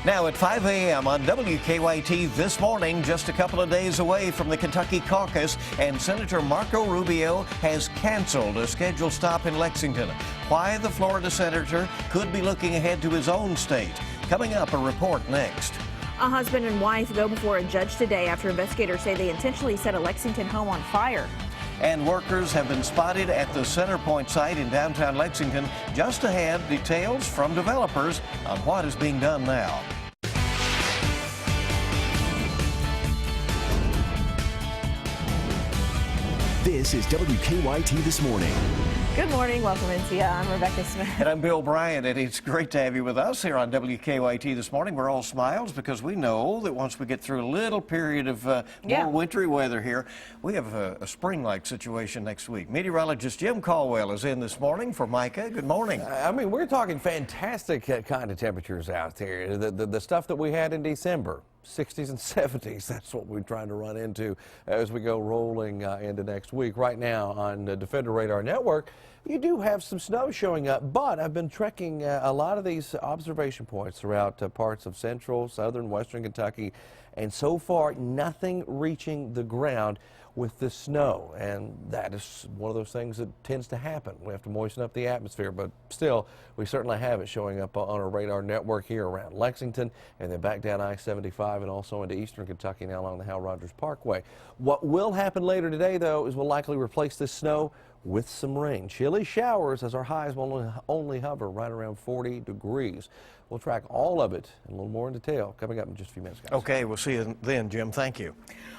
Now at 5 a.m. on WKYT this morning, just a couple of days away from the Kentucky caucus, and Senator Marco Rubio has canceled a scheduled stop in Lexington. Why the Florida senator could be looking ahead to his own state. Coming up, a report next. A husband and wife go before a judge today after investigators say they intentionally set a Lexington home on fire. And workers have been spotted at the Centerpoint site in downtown Lexington. Just ahead, details from developers on what is being done now. This is WKYT This Morning. Good morning. Welcome into you. I'm Rebecca Smith. And I'm Bill Bryant, and it's great to have you with us here on WKYT this morning. We're all smiles because we know that once we get through a little period of more wintry weather here, we have a spring-like situation next week. Meteorologist Jim Caldwell is in this morning for Micah. Good morning. I mean, we're talking fantastic kind of temperatures out there. The stuff that we had in December. 60s and 70s, that's what we're trying to run into as we go rolling into next week. Right now on the Defender Radar Network, you do have some snow showing up, but I've been trekking a lot of these observation points throughout parts of central, southern, western Kentucky, and so far nothing reaching the ground with the snow, and that is one of those things that tends to happen. We have to moisten up the atmosphere, but still, we certainly have it showing up on our radar network here around Lexington, and then back down I-75 and also into eastern Kentucky now along the Hal Rogers Parkway. What will happen later today, though, is we'll likely replace this snow with some rain. Chilly showers as our highs will only hover right around 40 degrees. We'll track all of it in a little more in detail coming up in just a few minutes, guys. Okay, we'll see you then, Jim. Thank you.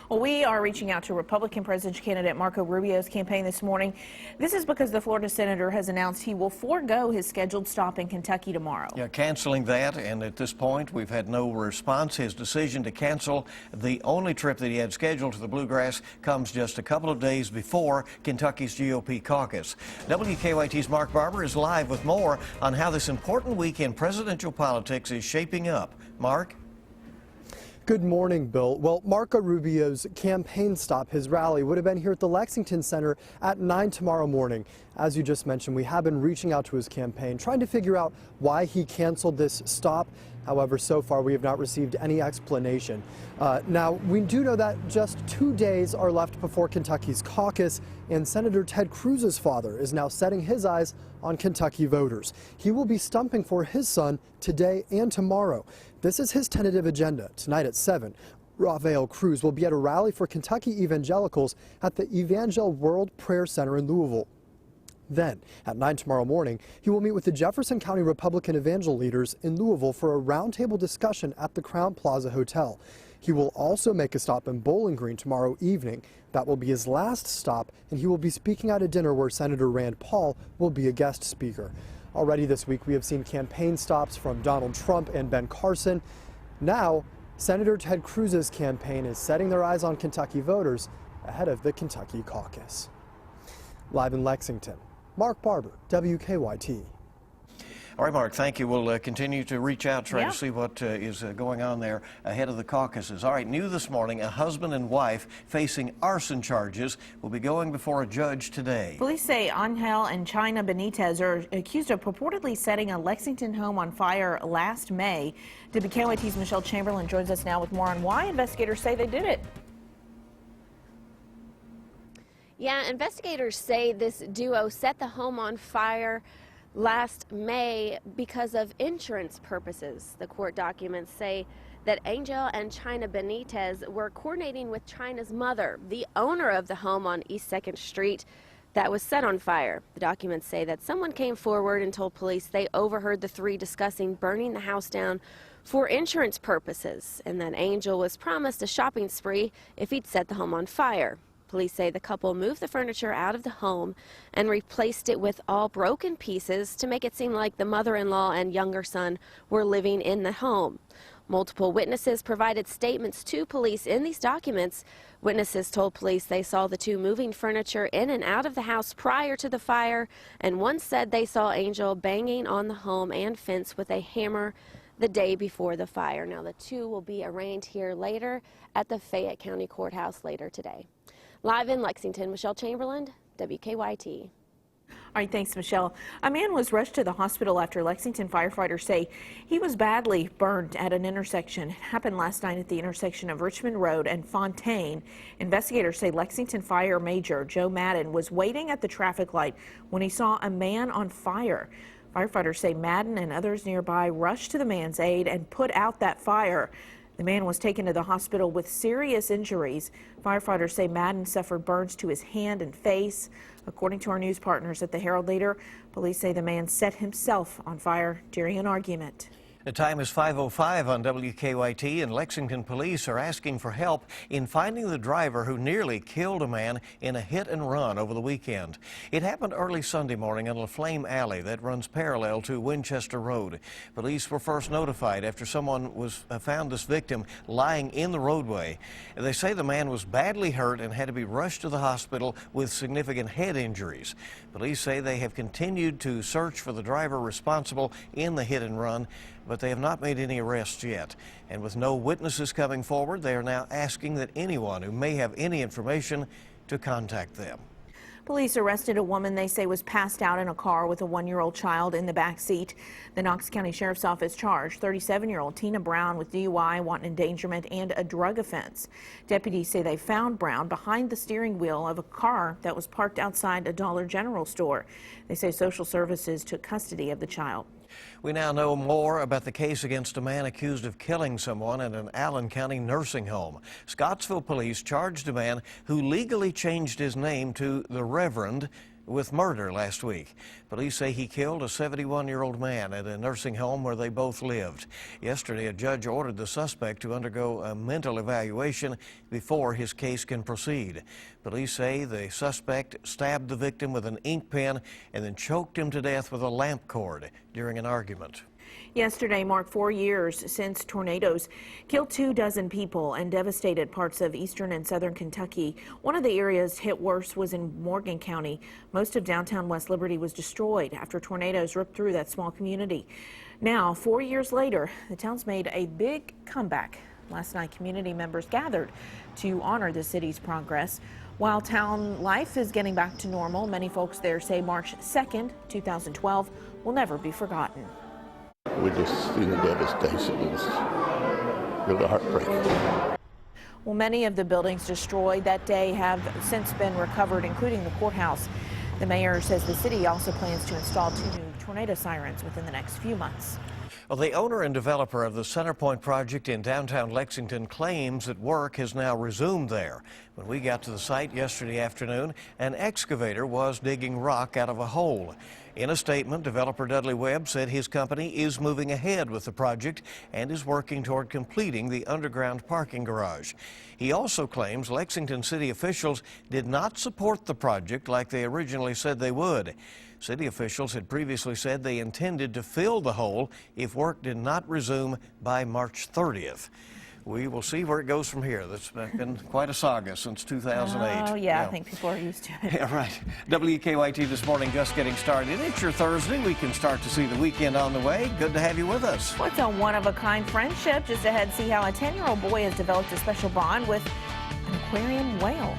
Well, we are reaching out to Republican presidential candidate Marco Rubio's campaign this morning. This is because the Florida senator has announced he will forego his scheduled stop in Kentucky tomorrow. Yeah, canceling that, and at this point, we've had no response. His decision to cancel the only trip that he had scheduled to the Bluegrass comes just a couple of days before Kentucky's GOP caucus. WKYT's Mark Barber is live with more on how this important week in presidential politics is shaping up. Mark? Good morning, Bill. Well, Marco Rubio's campaign stop, his rally, would have been here at the Lexington Center at 9 tomorrow morning. As you just mentioned, we have been reaching out to his campaign, trying to figure out why he canceled this stop. However, so far we have not received any explanation. Now, we do know that just 2 days are left before Kentucky's caucus, and Senator Ted Cruz's father is now setting his eyes on Kentucky voters. He will be stumping for his son today and tomorrow. This is his tentative agenda. Tonight at 7, Rafael Cruz will be at a rally for Kentucky evangelicals at the Evangel World Prayer Center in Louisville. Then, at 9 tomorrow morning, he will meet with the Jefferson County Republican Evangel leaders in Louisville for a roundtable discussion at the Crown Plaza Hotel. He will also make a stop in Bowling Green tomorrow evening. That will be his last stop, and he will be speaking at a dinner where Senator Rand Paul will be a guest speaker. Already this week, we have seen campaign stops from Donald Trump and Ben Carson. Now, Senator Ted Cruz's campaign is setting their eyes on Kentucky voters ahead of the Kentucky caucus. Live in Lexington, Mark Barber, WKYT. All right, Mark, thank you. We'll continue to reach out, try to see what is going on there ahead of the caucuses. All right, new this morning, a husband and wife facing arson charges will be going before a judge today. Police say Angel and China Benitez are accused of purportedly setting a Lexington home on fire last May. WKYT's Michelle Chamberlain joins us now with more on why investigators say they did it. Yeah, investigators say this duo set the home on fire last May because of insurance purposes. The court documents say that Angel and China Benitez were coordinating with China's mother, the owner of the home on East 2nd Street that was set on fire. The documents say that someone came forward and told police they overheard the three discussing burning the house down for insurance purposes, and that Angel was promised a shopping spree if he'd set the home on fire. Police say the couple moved the furniture out of the home and replaced it with all broken pieces to make it seem like the mother-in-law and younger son were living in the home. Multiple witnesses provided statements to police in these documents. Witnesses told police they saw the two moving furniture in and out of the house prior to the fire, and one said they saw Angel banging on the home and fence with a hammer the day before the fire. Now, the two will be arraigned here later at the Fayette County Courthouse later today. Live in Lexington, Michelle Chamberlain, WKYT. All right, thanks, Michelle. A man was rushed to the hospital after Lexington firefighters say he was badly burned at an intersection. It happened last night at the intersection of Richmond Road and Fontaine. Investigators say Lexington Fire Major Joe Madden was waiting at the traffic light when he saw a man on fire. Firefighters say Madden and others nearby rushed to the man's aid and put out that fire. The man was taken to the hospital with serious injuries. Firefighters say Madden suffered burns to his hand and face. According to our news partners at the Herald Leader, police say the man set himself on fire during an argument. The time is 5:05 on WKYT, and Lexington police are asking for help in finding the driver who nearly killed a man in a hit and run over the weekend. It happened early Sunday morning on LaFlame Alley that runs parallel to Winchester Road. Police were first notified after someone found this victim lying in the roadway. They say the man was badly hurt and had to be rushed to the hospital with significant head injuries. Police say they have continued to search for the driver responsible in the hit and run, but they have not made any arrests yet. And with no witnesses coming forward, they are now asking that anyone who may have any information to contact them. Police arrested a woman they say was passed out in a car with a 1-year-old child in the back seat. The Knox County Sheriff's Office charged 37-year-old Tina Brown with DUI, wanton endangerment, and a drug offense. Deputies say they found Brown behind the steering wheel of a car that was parked outside a Dollar General store. They say social services took custody of the child. We now know more about the case against a man accused of killing someone at an Allen County nursing home. Scottsville police charged a man who legally changed his name to the Reverend with murder last week. Police say he killed a 71-year-old man at a nursing home where they both lived. Yesterday, a judge ordered the suspect to undergo a mental evaluation before his case can proceed. Police say the suspect stabbed the victim with an ink pen and then choked him to death with a lamp cord during an argument. Yesterday marked 4 years since tornadoes killed 24 people and devastated parts of eastern and southern Kentucky. One of the areas hit worse was in Morgan County. Most of downtown West Liberty was destroyed after tornadoes ripped through that small community. Now, 4 years later, the town's made a big comeback. Last night, community members gathered to honor the city's progress. While town life is getting back to normal, many folks there say March 2nd, 2012 will never be forgotten. We just see the devastation. It's really heartbreaking. Well, many of the buildings destroyed that day have since been recovered, including the courthouse. The mayor says the city also plans to install 2 new tornado sirens within the next few months. Well, the owner and developer of the Centerpoint project in downtown Lexington claims that work has now resumed there. When we got to the site yesterday afternoon, an excavator was digging rock out of a hole. In a statement, developer Dudley Webb said his company is moving ahead with the project and is working toward completing the underground parking garage. He also claims Lexington city officials did not support the project like they originally said they would. City officials had previously said they intended to fill the hole if work did not resume by March 30th. We will see where it goes from here. That's been quite a saga since 2008. Oh, yeah, I think people are used to it. Yeah, right. WKYT this morning just getting started. It's your Thursday. We can start to see the weekend on the way. Good to have you with us. What's a one-of-a-kind friendship? Just ahead, see how a 10-year-old boy has developed a special bond with an aquarium whale.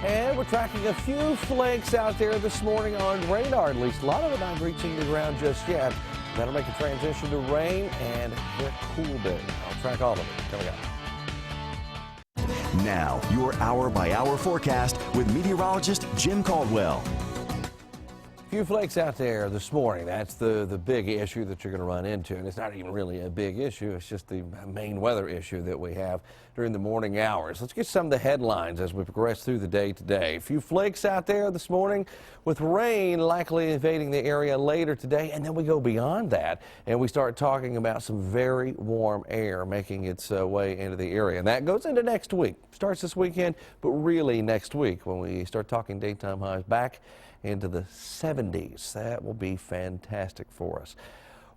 And we're tracking a few flakes out there this morning on radar. At least a lot of it not reaching the ground just yet. That'll make a transition to rain and a cool day. I'll track all of it coming up. Now, your hour-by-hour forecast with meteorologist Jim Caldwell. Few flakes out there this morning. That's the big issue that you're going to run into. And it's not even really a big issue. It's just the main weather issue that we have during the morning hours. Let's get some of the headlines as we progress through the day today. A few flakes out there this morning with rain likely invading the area later today. And then we go beyond that and we start talking about some very warm air making its way into the area. And that goes into next week. Starts this weekend, but really next week when we start talking daytime highs back into the 70s. That will be fantastic for us.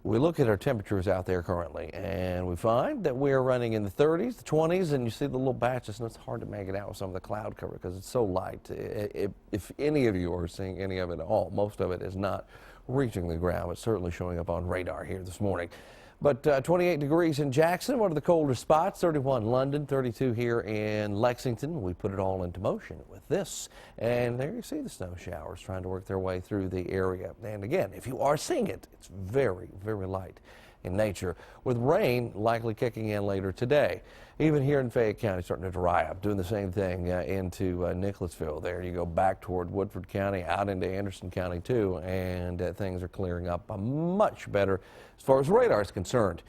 We look at our temperatures out there currently, and we find that we're running in the 30s, the 20s, and you see the little batches, and it's hard to make it out with some of the cloud cover because it's so light. If any of you are seeing any of it at all, most of it is not reaching the ground. It's certainly showing up on radar here this morning. But 28 degrees in Jackson, one of the colder spots, 31 London, 32 here in Lexington. We put it all into motion with this. And there you see the snow showers trying to work their way through the area. And again, if you are seeing it, it's very, very light in nature, with rain likely kicking in later today. Even here in Fayette County, starting to dry up, doing the same thing into Nicholasville. There you go back toward Woodford County, out into Anderson County too, and things are clearing up much better as far as radar is concerned.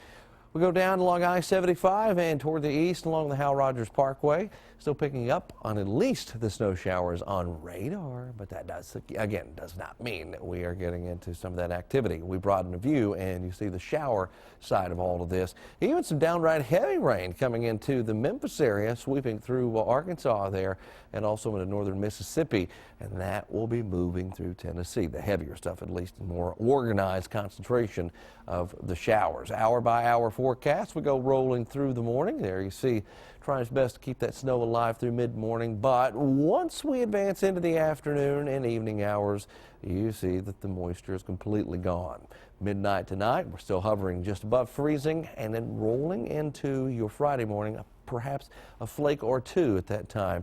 We go down along I-75 and toward the east along the Hal Rogers Parkway. Still picking up on at least the snow showers on radar, but that does not mean that we are getting into some of that activity. We broaden the view and you see the shower side of all of this. Even some downright heavy rain coming into the Memphis area, sweeping through Arkansas there and also into northern Mississippi, and that will be moving through Tennessee. The heavier stuff, at least in more organized concentration of the showers. Hour by hour forecast, we go rolling through the morning. There you see, trying his best to keep that snow alive through mid-morning, but once we advance into the afternoon and evening hours, you see that the moisture is completely gone. Midnight tonight, we're still hovering just above freezing, and then rolling into your Friday morning, perhaps a flake or two at that time.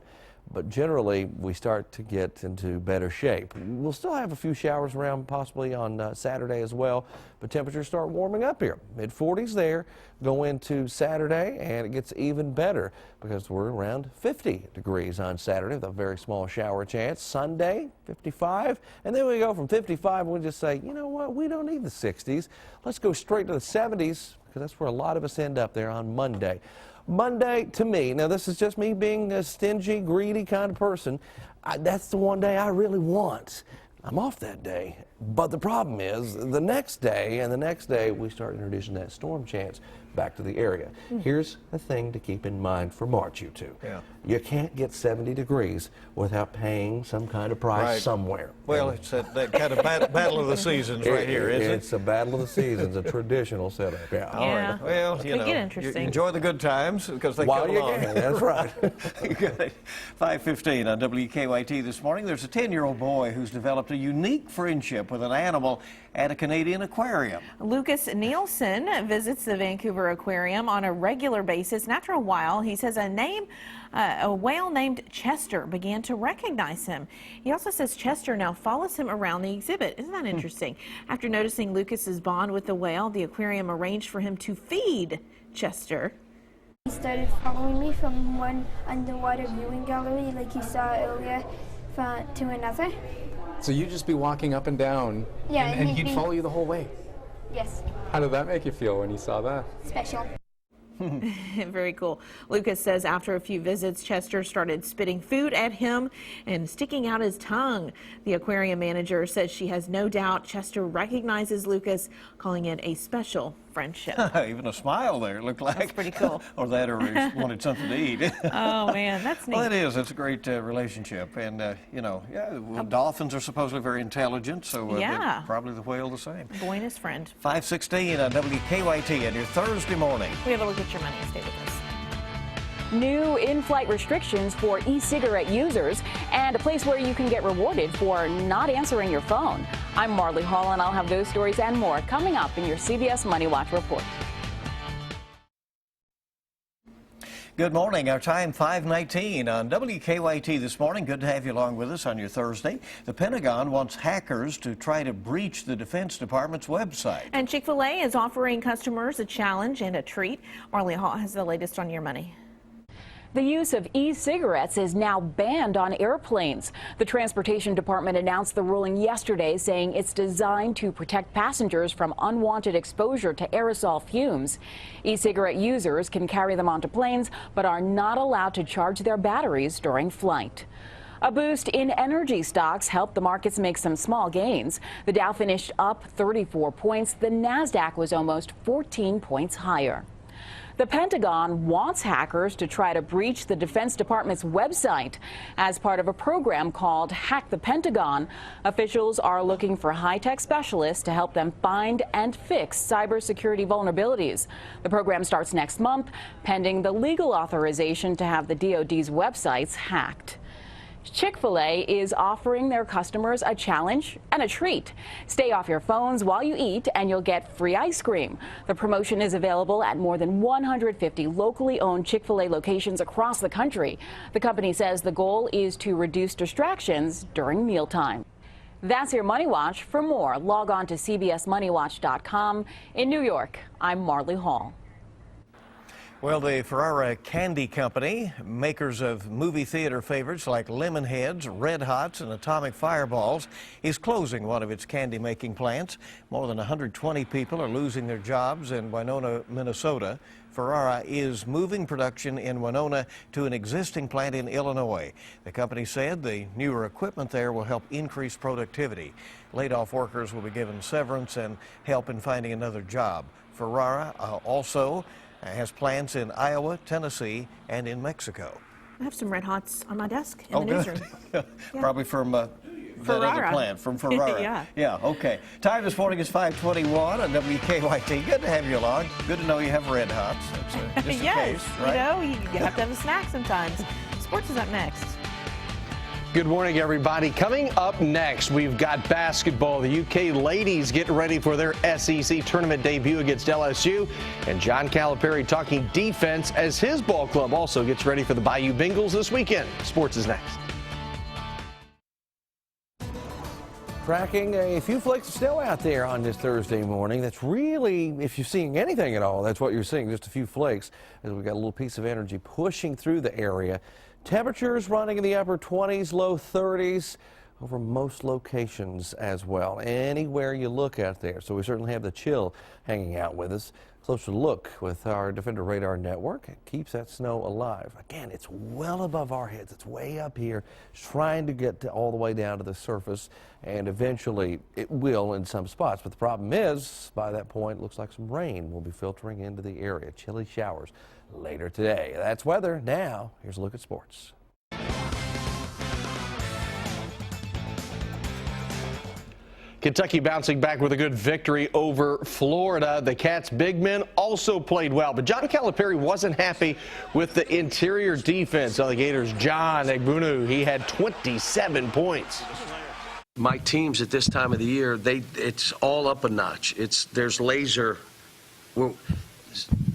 But generally, we start to get into better shape. We'll still have a few showers around possibly on Saturday as well, but temperatures start warming up here. Mid-40s there, go into Saturday, and it gets even better because we're around 50 degrees on Saturday with a very small shower chance. Sunday, 55, and then we go from 55 and we just say, you know what, we don't need the 60s. Let's go straight to the 70s because that's where a lot of us end up there on Monday. Monday, to me, now this is just me being a stingy, greedy kind of person, that's the one day I really want. I'm off that day. But the problem is the next day and the next day we start introducing that storm chance back to the area. Here's the thing to keep in mind for March, you two. Yeah. You can't get 70 degrees without paying some kind of price somewhere. Well, it's that kind of battle of the seasons right here, isn't it? It's a battle of the seasons, a traditional setup. Yeah. All right. Well, you know, get interesting. Enjoy the good times because they While come you along. can, that's right. Good. 5:15 on WKYT this morning. There's a 10-year-old boy who's developed a unique friendship with an animal at a Canadian aquarium. Lucas Nielsen visits the Vancouver Aquarium on a regular basis, and after a while, he says a whale named Chester began to recognize him. He also says Chester now follows him around the exhibit. Isn't that interesting? After noticing Lucas's bond with the whale, the aquarium arranged for him to feed Chester. He started following me from one underwater viewing gallery, like you saw earlier, to another. So you'd just be walking up and down, Yeah, and he'd follow you the whole way? Yes. How did that make you feel when you saw that? Special. Very cool. Lucas says after a few visits, Chester started spitting food at him and sticking out his tongue. The aquarium manager says she has no doubt Chester recognizes Lucas, calling it a special friendship. Even a smile there, it looked like. That's pretty cool. Or that, or he wanted something to eat. Oh, man, that's neat. Well, it is. It's a great relationship. And, you know, well, dolphins are supposedly very intelligent, so probably the whale the same. Boy and his friend. 5:16 on WKYT on your Thursday morning. We have a look at your money. Stay with us. New in-flight restrictions for e-cigarette users and a place where you can get rewarded for not answering your phone. I'm Marley Hall, and I'll have those stories and more coming up in your CBS Money Watch report. Good morning. Our time 5:19 on WKYT this morning. Good to have you along with us on your Thursday. The Pentagon wants hackers to try to breach the Defense Department's website. And Chick-fil-A is offering customers a challenge and a treat. Marley Hall has the latest on your money. The use of e-cigarettes is now banned on airplanes. The Transportation Department announced the ruling yesterday, saying it's designed to protect passengers from unwanted exposure to aerosol fumes. E-cigarette users can carry them onto planes, but are not allowed to charge their batteries during flight. A boost in energy stocks helped the markets make some small gains. The Dow finished up 34 points. The Nasdaq was almost 14 points higher. The Pentagon wants hackers to try to breach the Defense Department's website. As part of a program called Hack the Pentagon, officials are looking for high-tech specialists to help them find and fix cybersecurity vulnerabilities. The program starts next month, pending the legal authorization to have the DoD's websites hacked. Chick-fil-A is offering their customers a challenge and a treat. Stay off your phones while you eat and you'll get free ice cream. The promotion is available at more than 150 locally owned Chick-fil-A locations across the country. The company says the goal is to reduce distractions during mealtime. That's your Money Watch. For more, log on to cbsmoneywatch.com. In New York, I'm Marley Hall. Well, the Ferrara Candy Company, makers of movie theater favorites like Lemonheads, Red Hots, and Atomic Fireballs, is closing one of its candy-making plants. More than 120 people are losing their jobs in Winona, Minnesota. Ferrara is moving production in Winona to an existing plant in Illinois. The company said the newer equipment there will help increase productivity. Laid-off workers will be given severance and help in finding another job. Ferrara also has plants in Iowa, Tennessee, and in Mexico. I have some Red Hots on my desk in the newsroom. Yeah. Probably from that other plant, from Ferrara. Yeah, okay. Time this morning is 5:21 on WKYT. Good to have you along. Good to know you have Red Hots. That's just yes, the case, right? you have to have a snack sometimes. Sports is up next. Good morning, everybody. Coming up next, we've got basketball. The UK ladies getting ready for their SEC tournament debut against LSU. And John Calipari talking defense as his ball club also gets ready for the Bayou Bengals this weekend. Sports is next. Tracking a few flakes of snow out there on this Thursday morning. That's really, if you're seeing anything at all, that's what you're seeing, just a few flakes. As we've got a little piece of energy pushing through the area. Temperatures running in the upper 20s, low 30s over most locations as well. Anywhere you look out there. So we certainly have the chill hanging out with us. Closer look with our Defender Radar Network. It keeps that snow alive. Again, it's well above our heads. It's way up here, trying to get all the way down to the surface. And eventually it will in some spots. But the problem is, by that point, it looks like some rain will be filtering into the area. Chilly showers later today. That's weather. Now, here's a look at sports. Kentucky bouncing back with a good victory over Florida. The Cats' big men also played well, but John Calipari wasn't happy with the interior defense of the Gators. John Egbunu, he had 27 points. My teams at this time of the year, it's all up a notch. There's laser.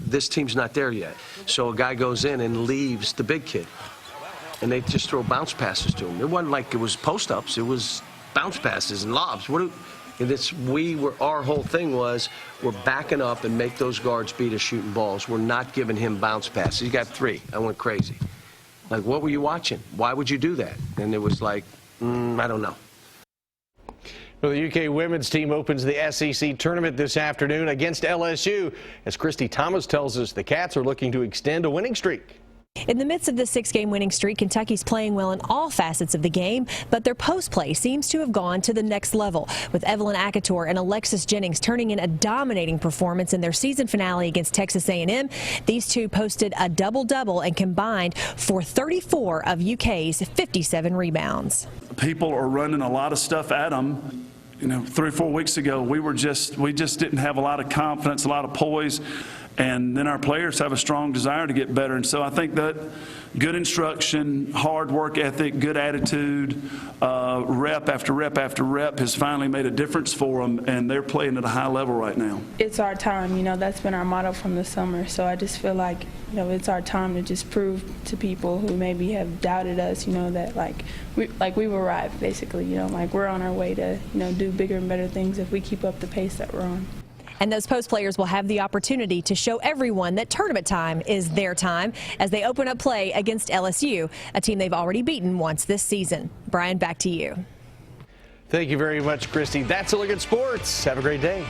This team's not there yet. So a guy goes in and leaves the big kid, and they just throw bounce passes to him. It wasn't like it was post-ups. It was bounce passes and lobs. Our whole thing was we're backing up and make those guards beat us shooting balls. We're not giving him bounce passes. He got 3. I went crazy. Like, what were you watching? Why would you do that? And it was like, I don't know. Well, the UK women's team opens the SEC tournament this afternoon against LSU. As Christy Thomas tells us, the Cats are looking to extend a winning streak. In the midst of the 6-game winning streak, Kentucky's playing well in all facets of the game, but their post play seems to have gone to the next level, with Evelyn Akator and Alexis Jennings turning in a dominating performance in their season finale against Texas A&M. These two posted a double-double and combined for 34 of UK's 57 rebounds. People are running a lot of stuff at them. You know, 3 or 4 weeks ago, we just didn't have a lot of confidence, a lot of poise. And then our players have a strong desire to get better. And so I think that good instruction, hard work ethic, good attitude, rep after rep after rep has finally made a difference for them, and they're playing at a high level right now. It's our time, you know, that's been our motto from the summer. So I just feel like, you know, it's our time to just prove to people who maybe have doubted us, you know, that we've arrived, basically, you know, like we're on our way to, you know, do bigger and better things if we keep up the pace that we're on. And those post players will have the opportunity to show everyone that tournament time is their time as they open up play against LSU, a team they've already beaten once this season. Brian, back to you. Thank you very much, Christy. That's a look at sports. Have a great day.